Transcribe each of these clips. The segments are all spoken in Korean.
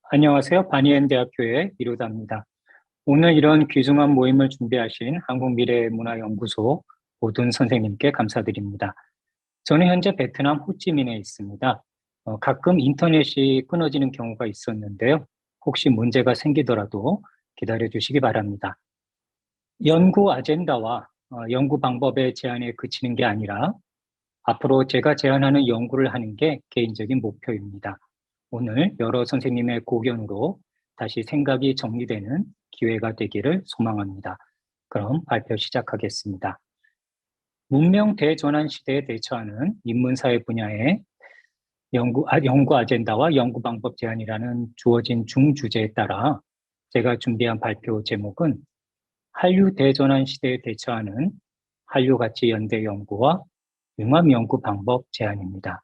안녕하세요. 바니엔대학교의 이루다입니다. 오늘 이런 귀중한 모임을 준비하신 한국미래문화연구소 오든 선생님께 감사드립니다. 저는 현재 베트남 호치민에 있습니다. 가끔 인터넷이 끊어지는 경우가 있었는데요. 혹시 문제가 생기더라도 기다려 주시기 바랍니다. 연구 아젠다와 연구 방법의 제안에 그치는 게 아니라 앞으로 제가 제안하는 연구를 하는 게 개인적인 목표입니다. 오늘 여러 선생님의 고견으로 다시 생각이 정리되는 기회가 되기를 소망합니다. 그럼 발표 시작하겠습니다. 문명 대전환 시대에 대처하는 인문사회 분야의 연구 아젠다와 연구 방법 제안이라는 주어진 중주제에 따라 제가 준비한 발표 제목은 한류 대전환 시대에 대처하는 한류 가치 연대 연구와 융합 연구 방법 제안입니다.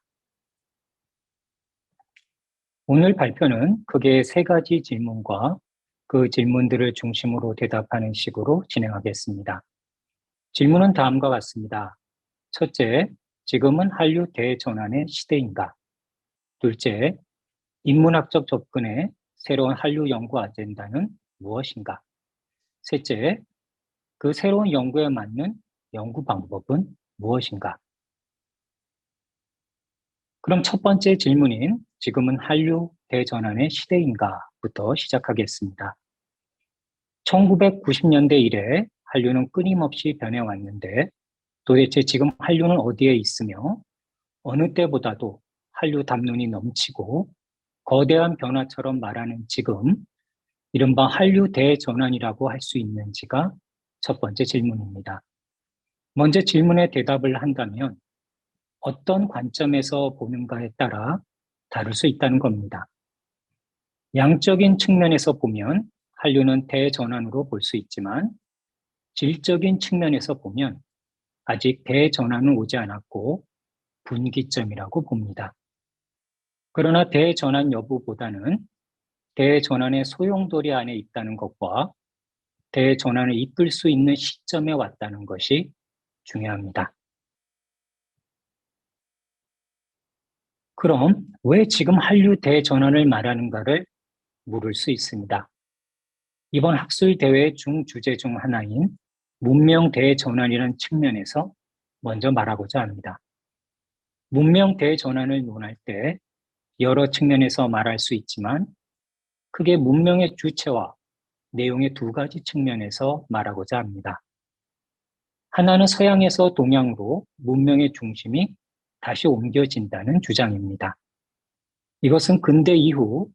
오늘 발표는 크게 세 가지 질문과 그 질문들을 중심으로 대답하는 식으로 진행하겠습니다. 질문은 다음과 같습니다. 첫째, 지금은 한류 대전환의 시대인가? 둘째, 인문학적 접근의 새로운 한류 연구 아젠다는 무엇인가? 셋째, 그 새로운 연구에 맞는 연구 방법은 무엇인가? 그럼 첫 번째 질문인 지금은 한류 대전환의 시대인가부터 시작하겠습니다. 1990년대 이래 한류는 끊임없이 변해왔는데 도대체 지금 한류는 어디에 있으며 어느 때보다도 한류 담론이 넘치고 거대한 변화처럼 말하는 지금 이른바 한류 대전환이라고 할 수 있는지가 첫 번째 질문입니다. 먼저 질문에 대답을 한다면 어떤 관점에서 보는가에 따라 다를 수 있다는 겁니다. 양적인 측면에서 보면 한류는 대전환으로 볼 수 있지만 질적인 측면에서 보면 아직 대전환은 오지 않았고 분기점이라고 봅니다. 그러나 대전환 여부보다는 대전환의 소용돌이 안에 있다는 것과 대전환을 이끌 수 있는 시점에 왔다는 것이 중요합니다. 그럼 왜 지금 한류 대전환을 말하는가를 물을 수 있습니다. 이번 학술 대회의 중주제 중 하나인 문명 대전환이라는 측면에서 먼저 말하고자 합니다. 문명 대전환을 논할 때 여러 측면에서 말할 수 있지만 크게 문명의 주체와 내용의 두 가지 측면에서 말하고자 합니다. 하나는 서양에서 동양으로 문명의 중심이 다시 옮겨진다는 주장입니다. 이것은 근대 이후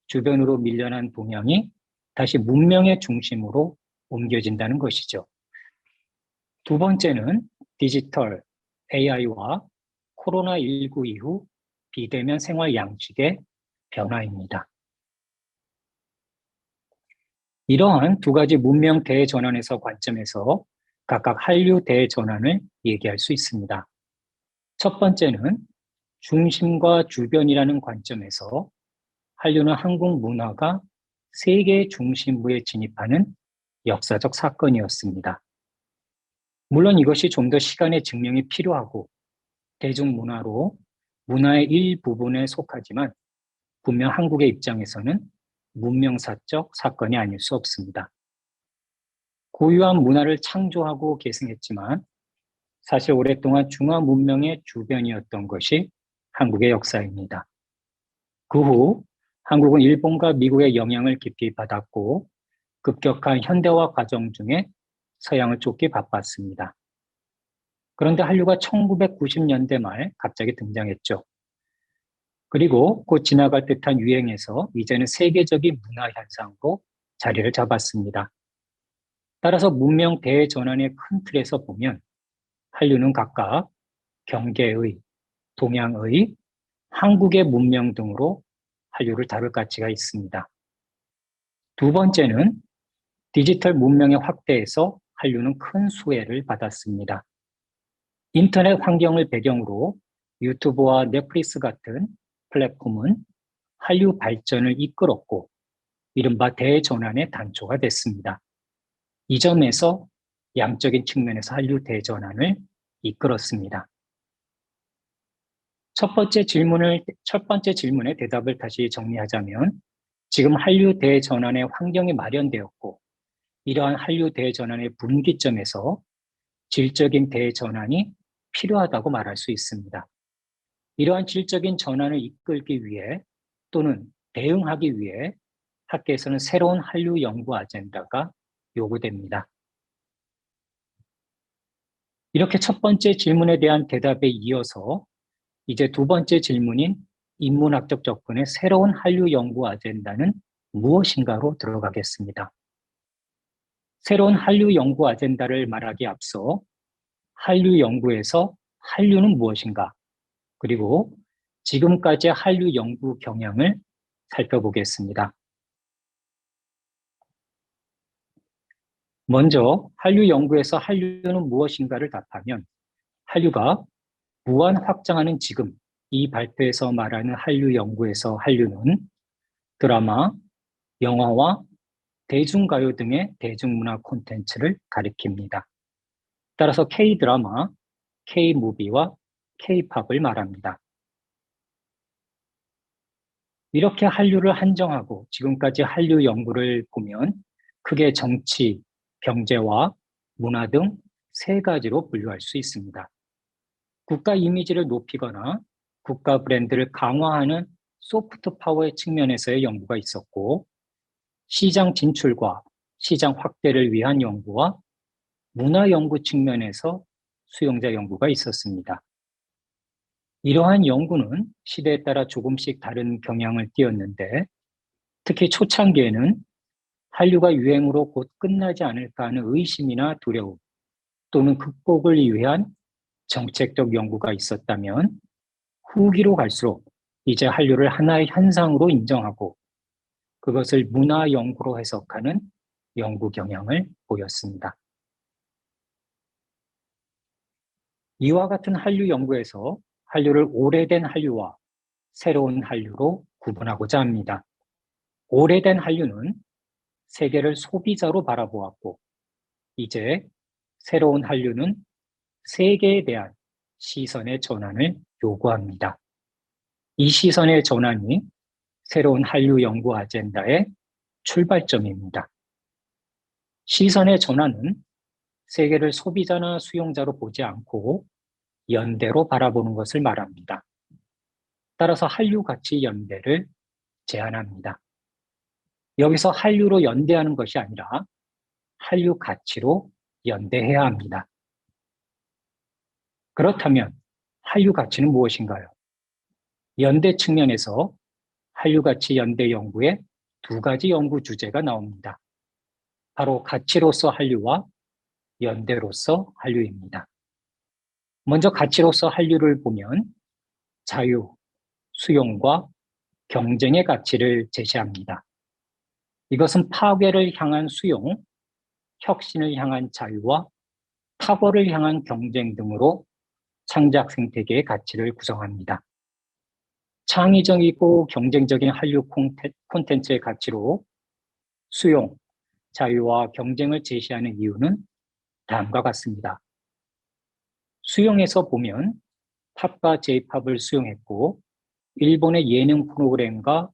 주변으로 밀려난 동양이 다시 문명의 중심으로 옮겨진다는 것이죠. 두 번째는 디지털, AI와 코로나19 이후 비대면 생활 양식의 변화입니다. 이러한 두 가지 문명 대전환에서 관점에서 각각 한류 대전환을 얘기할 수 있습니다. 첫 번째는 중심과 주변이라는 관점에서 한류는 한국 문화가 세계의 중심부에 진입하는 역사적 사건이었습니다. 물론 이것이 좀 더 시간의 증명이 필요하고 대중문화로 문화의 일부분에 속하지만 분명 한국의 입장에서는 문명사적 사건이 아닐 수 없습니다. 고유한 문화를 창조하고 계승했지만 사실 오랫동안 중화 문명의 주변이었던 것이 한국의 역사입니다. 그 후 한국은 일본과 미국의 영향을 깊이 받았고 급격한 현대화 과정 중에 서양을 쫓기 바빴습니다. 그런데 한류가 1990년대 말 갑자기 등장했죠. 그리고 곧 지나갈 듯한 유행에서 이제는 세계적인 문화 현상으로 자리를 잡았습니다. 따라서 문명 대전환의 큰 틀에서 보면 한류는 각각 경계의, 동양의, 한국의 문명 등으로 한류를 다룰 가치가 있습니다. 두 번째는 디지털 문명의 확대에서 한류는 큰 수혜를 받았습니다. 인터넷 환경을 배경으로 유튜브와 넷플릭스 같은 플랫폼은 한류 발전을 이끌었고 이른바 대전환의 단초가 됐습니다. 이 점에서 양적인 측면에서 한류 대전환을 이끌었습니다. 첫 번째 질문의 대답을 다시 정리하자면 지금 한류 대전환의 환경이 마련되었고 이러한 한류 대전환의 분기점에서 질적인 대전환이 필요하다고 말할 수 있습니다. 이러한 질적인 전환을 이끌기 위해 또는 대응하기 위해 학계에서는 새로운 한류 연구 아젠다가 요구됩니다. 이렇게 첫 번째 질문에 대한 대답에 이어서 이제 두 번째 질문인 인문학적 접근의 새로운 한류 연구 아젠다는 무엇인가로 들어가겠습니다. 새로운 한류 연구 아젠다를 말하기에 앞서 한류 연구에서 한류는 무엇인가, 그리고 지금까지의 한류 연구 경향을 살펴보겠습니다. 먼저 한류 연구에서 한류는 무엇인가를 답하면 한류가 무한 확장하는 지금 이 발표에서 말하는 한류 연구에서 한류는 드라마, 영화와 대중가요 등의 대중문화 콘텐츠를 가리킵니다. 따라서 K-드라마, K-무비와 K-팝을 말합니다. 이렇게 한류를 한정하고 지금까지 한류 연구를 보면 크게 정치, 경제와 문화 등 세 가지로 분류할 수 있습니다. 국가 이미지를 높이거나 국가 브랜드를 강화하는 소프트 파워의 측면에서의 연구가 있었고, 시장 진출과 시장 확대를 위한 연구와 문화 연구 측면에서 수용자 연구가 있었습니다. 이러한 연구는 시대에 따라 조금씩 다른 경향을 띄었는데, 특히 초창기에는 한류가 유행으로 곧 끝나지 않을까 하는 의심이나 두려움 또는 극복을 위한 정책적 연구가 있었다면, 후기로 갈수록 이제 한류를 하나의 현상으로 인정하고 그것을 문화 연구로 해석하는 연구 경향을 보였습니다. 이와 같은 한류 연구에서 한류를 오래된 한류와 새로운 한류로 구분하고자 합니다. 오래된 한류는 세계를 소비자로 바라보았고, 이제 새로운 한류는 세계에 대한 시선의 전환을 요구합니다. 이 시선의 전환이 새로운 한류 연구 아젠다의 출발점입니다. 시선의 전환은 세계를 소비자나 수용자로 보지 않고 연대로 바라보는 것을 말합니다. 따라서 한류 가치 연대를 제안합니다. 여기서 한류로 연대하는 것이 아니라 한류 가치로 연대해야 합니다. 그렇다면 한류 가치는 무엇인가요? 연대 측면에서 한류 가치 연대 연구에 두 가지 연구 주제가 나옵니다. 바로 가치로서 한류와 연대로서 한류입니다. 먼저 가치로서 한류를 보면 자유, 수용과 경쟁의 가치를 제시합니다. 이것은 파괴를 향한 수용, 혁신을 향한 자유와 타고를 향한 경쟁 등으로 창작 생태계의 가치를 구성합니다. 창의적이고 경쟁적인 한류 콘텐츠의 가치로 수용, 자유와 경쟁을 제시하는 이유는 다음과 같습니다. 수용에서 보면 팝과 J-팝을 수용했고, 일본의 예능 프로그램과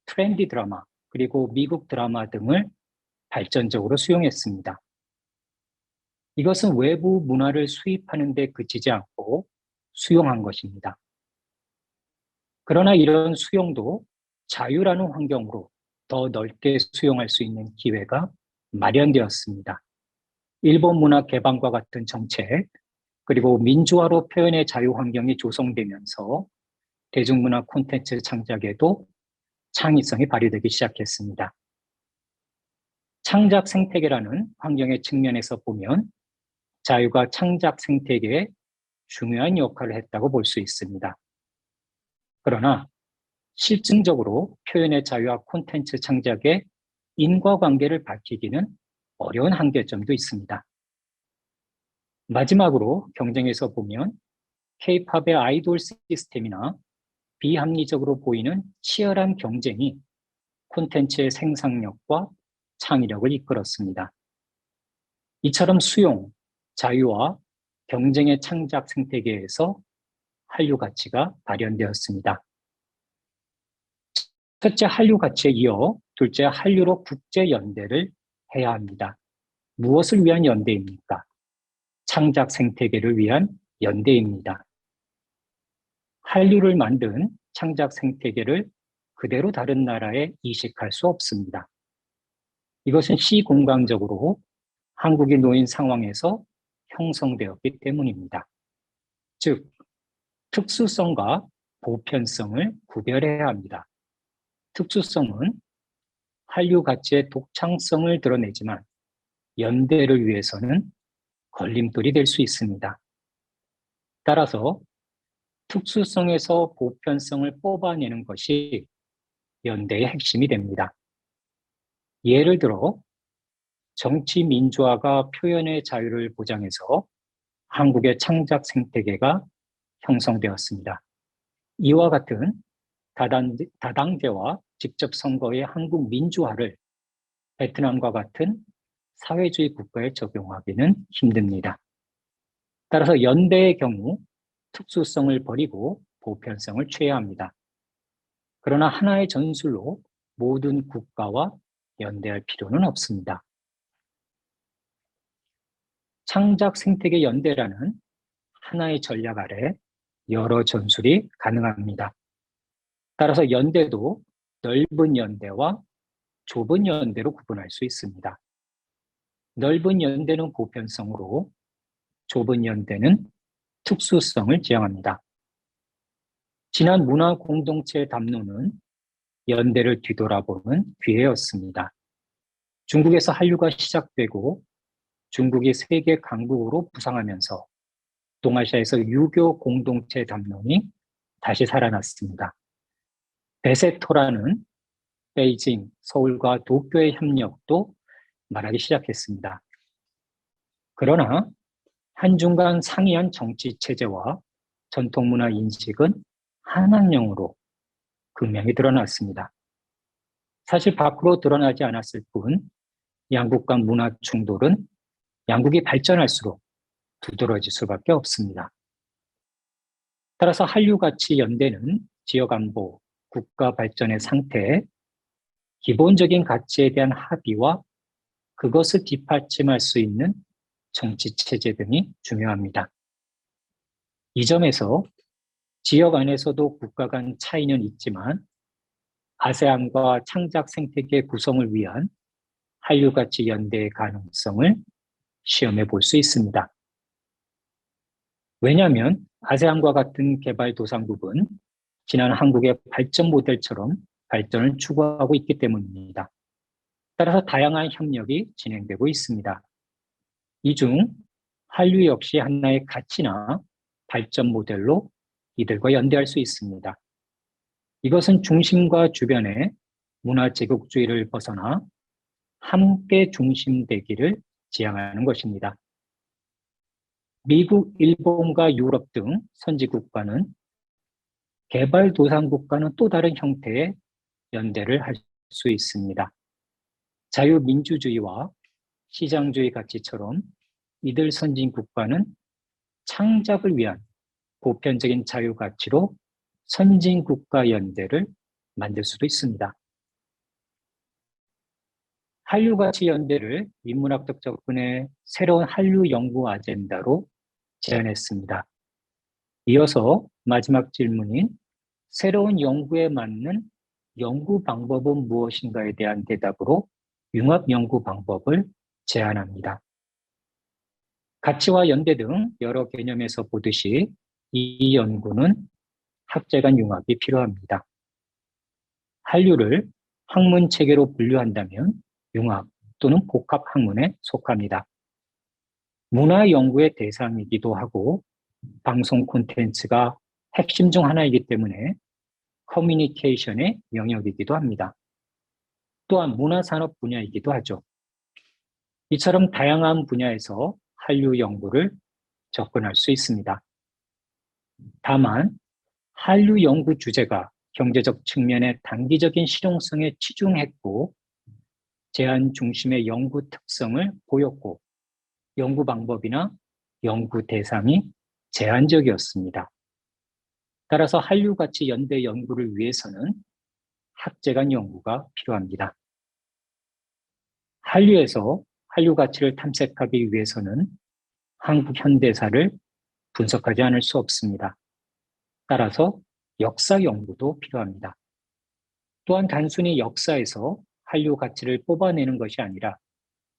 트렌디 드라마, 그리고 미국 드라마 등을 발전적으로 수용했습니다. 이것은 외부 문화를 수입하는 데 그치지 않고 수용한 것입니다. 그러나 이런 수용도 자유라는 환경으로 더 넓게 수용할 수 있는 기회가 마련되었습니다. 일본 문화 개방과 같은 정책, 그리고 민주화로 표현의 자유 환경이 조성되면서 대중문화 콘텐츠 창작에도 창의성이 발휘되기 시작했습니다. 창작 생태계라는 환경의 측면에서 보면 자유가 창작 생태계에 중요한 역할을 했다고 볼 수 있습니다. 그러나 실증적으로 표현의 자유와 콘텐츠 창작의 인과관계를 밝히기는 어려운 한계점도 있습니다. 마지막으로 경쟁에서 보면 K-팝의 아이돌 시스템이나 비합리적으로 보이는 치열한 경쟁이 콘텐츠의 생산력과 창의력을 이끌었습니다. 이처럼 수용, 자유와 경쟁의 창작 생태계에서 한류 가치가 발현되었습니다. 첫째 한류 가치에 이어 둘째 한류로 국제 연대를 해야 합니다. 무엇을 위한 연대입니까? 창작 생태계를 위한 연대입니다. 한류를 만든 창작 생태계를 그대로 다른 나라에 이식할 수 없습니다. 이것은 시공간적으로 한국이 놓인 상황에서 형성되었기 때문입니다. 즉, 특수성과 보편성을 구별해야 합니다. 특수성은 한류 가치의 독창성을 드러내지만 연대를 위해서는 걸림돌이 될 수 있습니다. 따라서 특수성에서 보편성을 뽑아내는 것이 연대의 핵심이 됩니다. 예를 들어 정치 민주화가 표현의 자유를 보장해서 한국의 창작 생태계가 형성되었습니다. 이와 같은 다당제와 직접 선거의 한국 민주화를 베트남과 같은 사회주의 국가에 적용하기는 힘듭니다. 따라서 연대의 경우 특수성을 버리고 보편성을 취해야 합니다. 그러나 하나의 전술로 모든 국가와 연대할 필요는 없습니다. 창작 생태계 연대라는 하나의 전략 아래 여러 전술이 가능합니다. 따라서 연대도 넓은 연대와 좁은 연대로 구분할 수 있습니다. 넓은 연대는 보편성으로, 좁은 연대는 특수성을 지향합니다. 지난 문화 공동체 담론은 연대를 뒤돌아보는 기회였습니다. 중국에서 한류가 시작되고 중국이 세계 강국으로 부상하면서 동아시아에서 유교 공동체 담론이 다시 살아났습니다. 베세토라는 베이징, 서울과 도쿄의 협력도 말하기 시작했습니다. 그러나 한중 간 상이한 정치 체제와 전통문화 인식은 한한령으로 극명히 드러났습니다. 사실 밖으로 드러나지 않았을 뿐 양국 간 문화 충돌은 양국이 발전할수록 두드러질 수밖에 없습니다. 따라서 한류가치 연대는 지역 안보, 국가 발전의 상태, 기본적인 가치에 대한 합의와 그것을 뒷받침할 수 있는 정치 체제 등이 중요합니다. 이 점에서 지역 안에서도 국가 간 차이는 있지만 아세안과 창작 생태계 구성을 위한 한류가치 연대의 가능성을 시험해 볼 수 있습니다. 왜냐하면 아세안과 같은 개발도상국은 지난 한국의 발전 모델처럼 발전을 추구하고 있기 때문입니다. 따라서 다양한 협력이 진행되고 있습니다. 이 중 한류 역시 하나의 가치나 발전 모델로 이들과 연대할 수 있습니다. 이것은 중심과 주변의 문화 제국주의를 벗어나 함께 중심되기를 지향하는 것입니다. 미국, 일본과 유럽 등 선진국가는 개발도상국가는 또 다른 형태의 연대를 할 수 있습니다. 자유민주주의와 시장주의 가치처럼 이들 선진국가는 창작을 위한 보편적인 자유가치로 선진국가 연대를 만들 수도 있습니다. 한류가치 연대를 인문학적 접근의 새로운 한류 연구 아젠다로 제안했습니다. 이어서 마지막 질문인 새로운 연구에 맞는 연구 방법은 무엇인가에 대한 대답으로 융합 연구 방법을 제안합니다. 가치와 연대 등 여러 개념에서 보듯이 이 연구는 학제 간 융합이 필요합니다. 한류를 학문 체계로 분류한다면 융합 또는 복합 학문에 속합니다. 문화 연구의 대상이기도 하고 방송 콘텐츠가 핵심 중 하나이기 때문에 커뮤니케이션의 영역이기도 합니다. 또한 문화산업 분야이기도 하죠. 이처럼 다양한 분야에서 한류 연구를 접근할 수 있습니다. 다만 한류 연구 주제가 경제적 측면의 단기적인 실용성에 치중했고 제한 중심의 연구 특성을 보였고 연구 방법이나 연구 대상이 제한적이었습니다. 따라서 한류가치 연대 연구를 위해서는 학제간 연구가 필요합니다. 한류에서 한류 가치를 탐색하기 위해서는 한국 현대사를 분석하지 않을 수 없습니다. 따라서 역사 연구도 필요합니다. 또한 단순히 역사에서 한류 가치를 뽑아내는 것이 아니라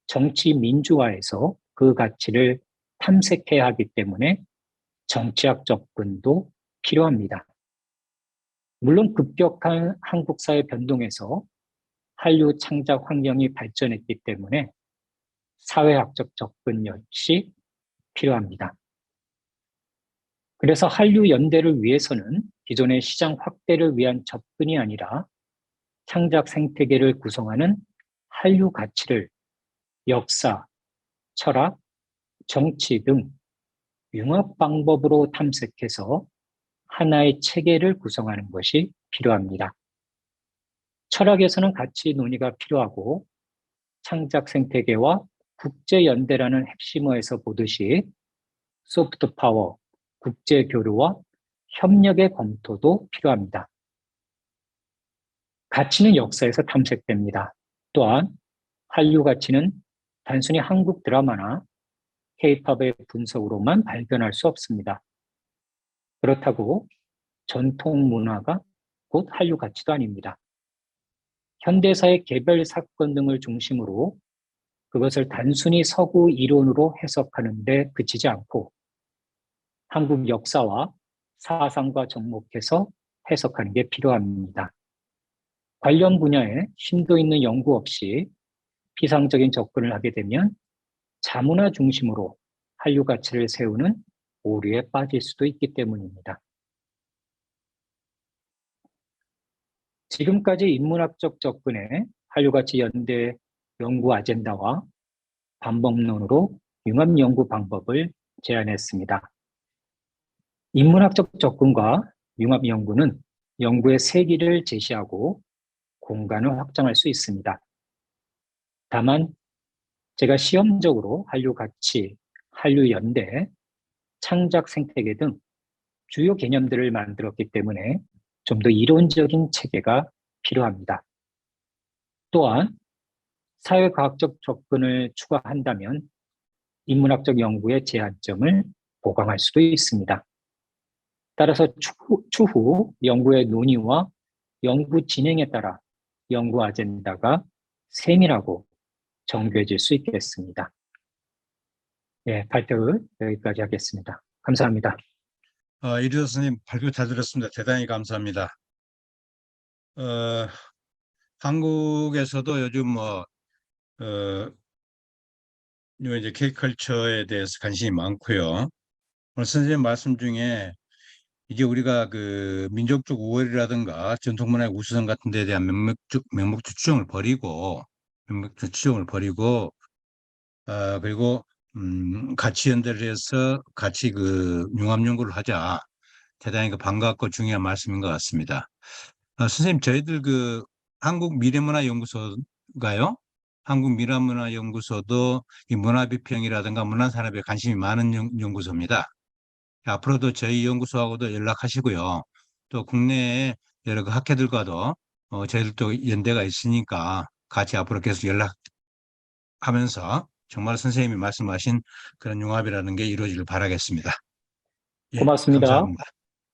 정치 민주화에서 그 가치를 탐색해야 하기 때문에 정치학 접근도 필요합니다. 물론 급격한 한국 사회 변동에서 한류 창작 환경이 발전했기 때문에 사회학적 접근 역시 필요합니다. 그래서 한류 연대를 위해서는 기존의 시장 확대를 위한 접근이 아니라 창작 생태계를 구성하는 한류 가치를 역사, 철학, 정치 등 융합 방법으로 탐색해서 하나의 체계를 구성하는 것이 필요합니다. 철학에서는 가치 논의가 필요하고 창작 생태계와 국제 연대라는 핵심어에서 보듯이 소프트 파워, 국제 교류와 협력의 검토도 필요합니다. 가치는 역사에서 탐색됩니다. 또한 한류 가치는 단순히 한국 드라마나 K-팝의 분석으로만 발견할 수 없습니다. 그렇다고 전통 문화가 곧 한류 가치도 아닙니다. 현대사의 개별 사건 등을 중심으로 그것을 단순히 서구 이론으로 해석하는 데 그치지 않고 한국 역사와 사상과 접목해서 해석하는 게 필요합니다. 관련 분야에 심도 있는 연구 없이 피상적인 접근을 하게 되면 자문화 중심으로 한류 가치를 세우는 오류에 빠질 수도 있기 때문입니다. 지금까지 인문학적 접근의 한류 가치 연대 연구 아젠다와 반복론으로 융합 연구 방법을 제안했습니다. 인문학적 접근과 융합 연구는 연구의 세기를 제시하고 공간을 확장할 수 있습니다. 다만 제가 시험적으로 한류 가치, 한류 연대, 창작 생태계 등 주요 개념들을 만들었기 때문에 좀 더 이론적인 체계가 필요합니다. 또한 사회과학적 접근을 추가한다면 인문학적 연구의 제한점을 보강할 수도 있습니다. 따라서 추후 연구의 논의와 연구 진행에 따라 연구 아젠다가 세밀하고 정교해질 수 있겠습니다. 네, 발표를 여기까지 하겠습니다. 감사합니다. 이르 선생님 발표 잘 들었습니다. 대단히 감사합니다. 한국에서도 요즘 이제 K컬처에 대해서 관심이 많고요. 오늘 선생님 말씀 중에 이제 우리가 그 민족적 우월이라든가 전통문화의 우수성 같은 데에 대한 명목적 추정을 버리고 그리고 가치 연대를 해서 같이 그 융합 연구를 하자. 대단히 반갑고 중요한 말씀인 것 같습니다. 선생님, 저희들 그 한국미래문화연구소가요. 한국미래문화연구소도 이 문화비평이라든가 문화산업에 관심이 많은 연구소입니다. 앞으로도 저희 연구소하고도 연락하시고요. 또 국내에 여러 그 학회들과도 저희들도 연대가 있으니까 같이 앞으로 계속 연락하면서 정말 선생님이 말씀하신 그런 융합이라는 게 이루어지길 바라겠습니다. 예, 고맙습니다. 감사합니다.